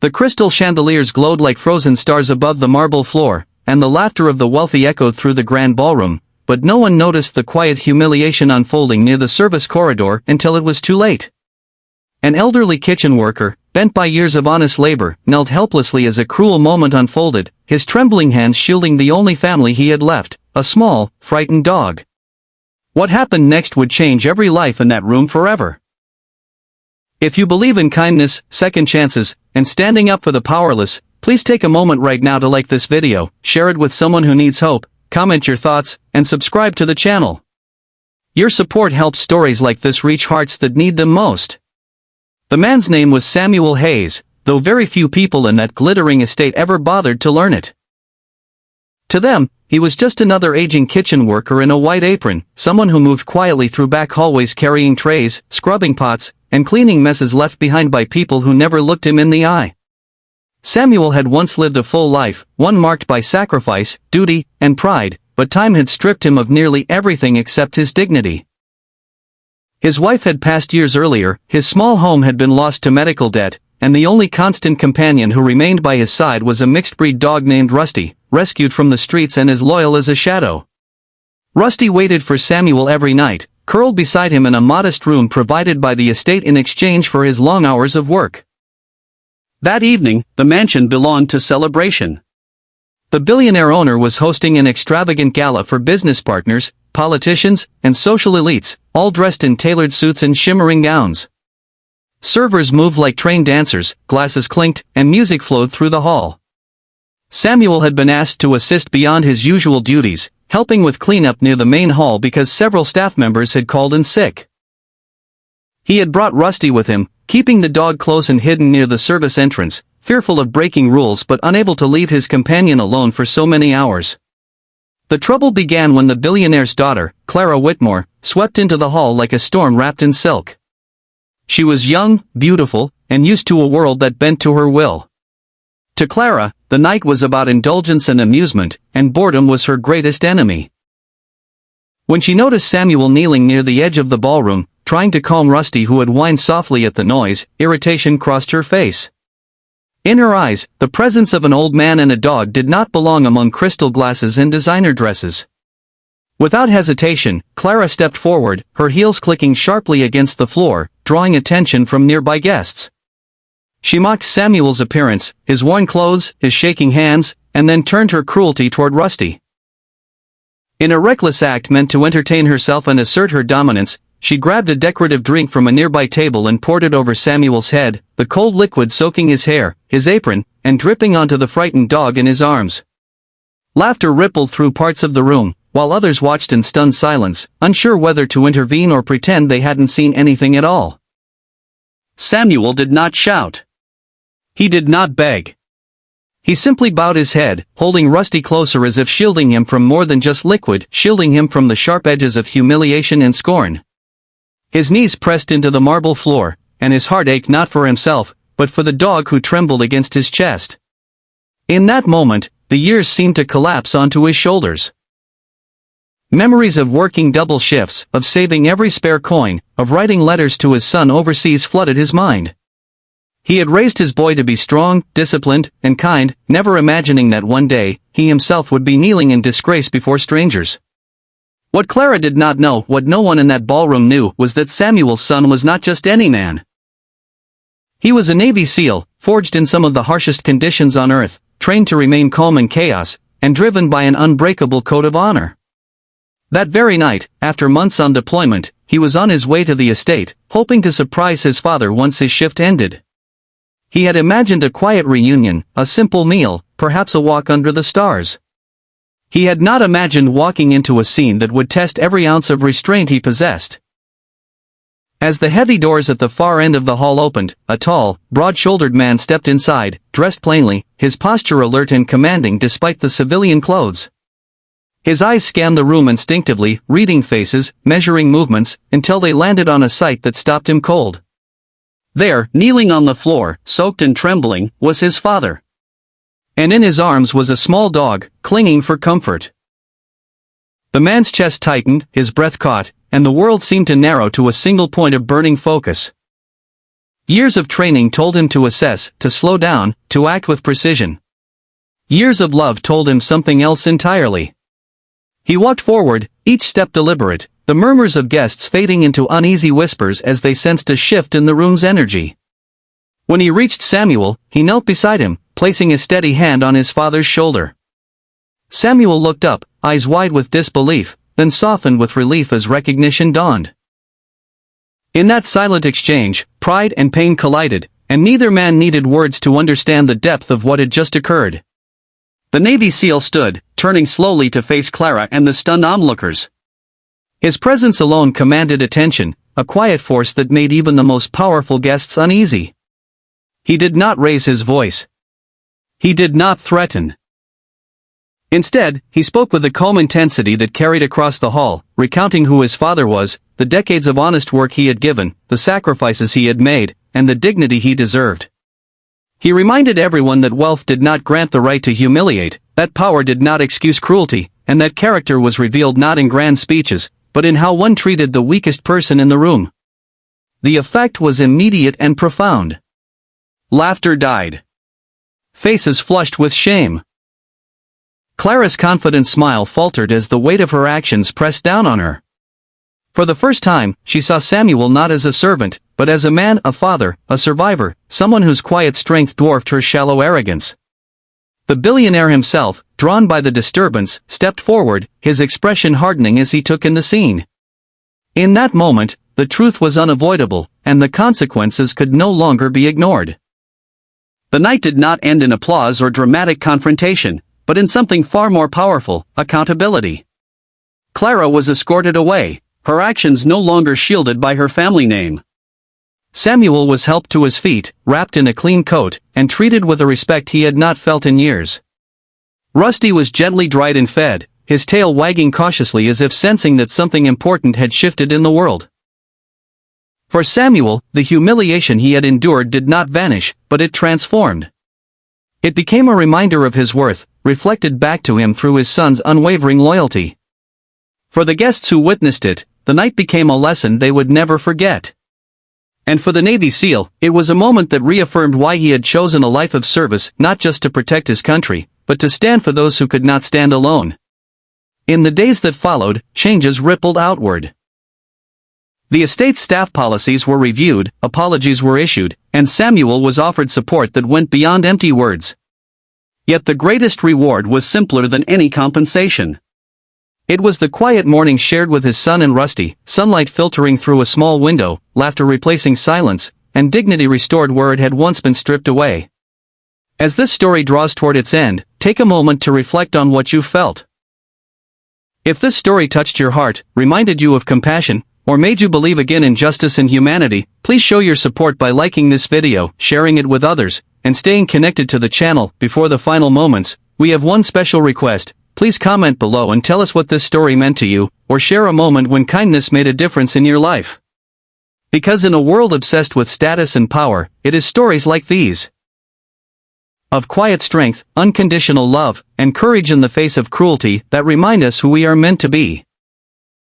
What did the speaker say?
The crystal chandeliers glowed like frozen stars above the marble floor, and the laughter of the wealthy echoed through the grand ballroom, but no one noticed the quiet humiliation unfolding near the service corridor until it was too late. An elderly kitchen worker, bent by years of honest labor, knelt helplessly as a cruel moment unfolded, his trembling hands shielding the only family he had left, a small, frightened dog. What happened next would change every life in that room forever. If you believe in kindness, second chances, and standing up for the powerless, please take a moment right now to like this video, share it with someone who needs hope, comment your thoughts, and subscribe to the channel. Your support helps stories like this reach hearts that need them most. The man's name was Samuel Hayes, though very few people in that glittering estate ever bothered to learn it. To them, he was just another aging kitchen worker in a white apron, someone who moved quietly through back hallways carrying trays, scrubbing pots, and cleaning messes left behind by people who never looked him in the eye. Samuel had once lived a full life, one marked by sacrifice, duty, and pride, but time had stripped him of nearly everything except his dignity. His wife had passed years earlier, his small home had been lost to medical debt, and the only constant companion who remained by his side was a mixed-breed dog named Rusty, rescued from the streets and as loyal as a shadow. Rusty waited for Samuel every night, curled beside him in a modest room provided by the estate in exchange for his long hours of work. That evening, the mansion belonged to Celebration. The billionaire owner was hosting an extravagant gala for business partners, politicians, and social elites, all dressed in tailored suits and shimmering gowns. Servers moved like trained dancers, glasses clinked, and music flowed through the hall. Samuel had been asked to assist beyond his usual duties, helping with cleanup near the main hall because several staff members had called in sick. He had brought Rusty with him, keeping the dog close and hidden near the service entrance, fearful of breaking rules but unable to leave his companion alone for so many hours. The trouble began when the billionaire's daughter, Clara Whitmore, swept into the hall like a storm wrapped in silk. She was young, beautiful, and used to a world that bent to her will. To Clara, the night was about indulgence and amusement, and boredom was her greatest enemy. When she noticed Samuel kneeling near the edge of the ballroom, trying to calm Rusty who had whined softly at the noise, irritation crossed her face. In her eyes, the presence of an old man and a dog did not belong among crystal glasses and designer dresses. Without hesitation, Clara stepped forward, her heels clicking sharply against the floor, drawing attention from nearby guests. She mocked Samuel's appearance, his worn clothes, his shaking hands, and then turned her cruelty toward Rusty. In a reckless act meant to entertain herself and assert her dominance, she grabbed a decorative drink from a nearby table and poured it over Samuel's head, the cold liquid soaking his hair, his apron, and dripping onto the frightened dog in his arms. Laughter rippled through parts of the room, while others watched in stunned silence, unsure whether to intervene or pretend they hadn't seen anything at all. Samuel did not shout. He did not beg. He simply bowed his head, holding Rusty closer as if shielding him from more than just liquid, shielding him from the sharp edges of humiliation and scorn. His knees pressed into the marble floor, and his heart ached not for himself, but for the dog who trembled against his chest. In that moment, the years seemed to collapse onto his shoulders. Memories of working double shifts, of saving every spare coin, of writing letters to his son overseas flooded his mind. He had raised his boy to be strong, disciplined, and kind, never imagining that one day, he himself would be kneeling in disgrace before strangers. What Clara did not know, what no one in that ballroom knew, was that Samuel's son was not just any man. He was a Navy SEAL, forged in some of the harshest conditions on Earth, trained to remain calm in chaos, and driven by an unbreakable code of honor. That very night, after months on deployment, he was on his way to the estate, hoping to surprise his father once his shift ended. He had imagined a quiet reunion, a simple meal, perhaps a walk under the stars. He had not imagined walking into a scene that would test every ounce of restraint he possessed. As the heavy doors at the far end of the hall opened, a tall, broad-shouldered man stepped inside, dressed plainly, his posture alert and commanding despite the civilian clothes. His eyes scanned the room instinctively, reading faces, measuring movements, until they landed on a sight that stopped him cold. There, kneeling on the floor, soaked and trembling, was his father. And in his arms was a small dog, clinging for comfort. The man's chest tightened, his breath caught, and the world seemed to narrow to a single point of burning focus. Years of training told him to assess, to slow down, to act with precision. Years of love told him something else entirely. He walked forward, each step deliberate, the murmurs of guests fading into uneasy whispers as they sensed a shift in the room's energy. When he reached Samuel, he knelt beside him, placing a steady hand on his father's shoulder. Samuel looked up, eyes wide with disbelief, then softened with relief as recognition dawned. In that silent exchange, pride and pain collided, and neither man needed words to understand the depth of what had just occurred. The Navy SEAL stood, turning slowly to face Clara and the stunned onlookers. His presence alone commanded attention, a quiet force that made even the most powerful guests uneasy. He did not raise his voice. He did not threaten. Instead, he spoke with a calm intensity that carried across the hall, recounting who his father was, the decades of honest work he had given, the sacrifices he had made, and the dignity he deserved. He reminded everyone that wealth did not grant the right to humiliate, that power did not excuse cruelty, and that character was revealed not in grand speeches, but in how one treated the weakest person in the room. The effect was immediate and profound. Laughter died. Faces flushed with shame. Clara's confident smile faltered as the weight of her actions pressed down on her. For the first time, she saw Samuel not as a servant, but as a man, a father, a survivor, someone whose quiet strength dwarfed her shallow arrogance. The billionaire himself, drawn by the disturbance, stepped forward, his expression hardening as he took in the scene. In that moment, the truth was unavoidable, and the consequences could no longer be ignored. The night did not end in applause or dramatic confrontation, but in something far more powerful, accountability. Clara was escorted away, her actions no longer shielded by her family name. Samuel was helped to his feet, wrapped in a clean coat, and treated with a respect he had not felt in years. Rusty was gently dried and fed, his tail wagging cautiously as if sensing that something important had shifted in the world. For Samuel, the humiliation he had endured did not vanish, but it transformed. It became a reminder of his worth, reflected back to him through his son's unwavering loyalty. For the guests who witnessed it, the night became a lesson they would never forget. And for the Navy SEAL, it was a moment that reaffirmed why he had chosen a life of service, not just to protect his country, but to stand for those who could not stand alone. In the days that followed, changes rippled outward. The estate's staff policies were reviewed, apologies were issued, and Samuel was offered support that went beyond empty words. Yet the greatest reward was simpler than any compensation. It was the quiet morning shared with his son and Rusty, sunlight filtering through a small window, laughter replacing silence, and dignity restored where it had once been stripped away. As this story draws toward its end, take a moment to reflect on what you felt. If this story touched your heart, reminded you of compassion, or made you believe again in justice and humanity, please show your support by liking this video, sharing it with others, and staying connected to the channel. Before the final moments, we have one special request. Please comment below and tell us what this story meant to you, or share a moment when kindness made a difference in your life. Because in a world obsessed with status and power, it is stories like these of quiet strength, unconditional love, and courage in the face of cruelty that remind us who we are meant to be.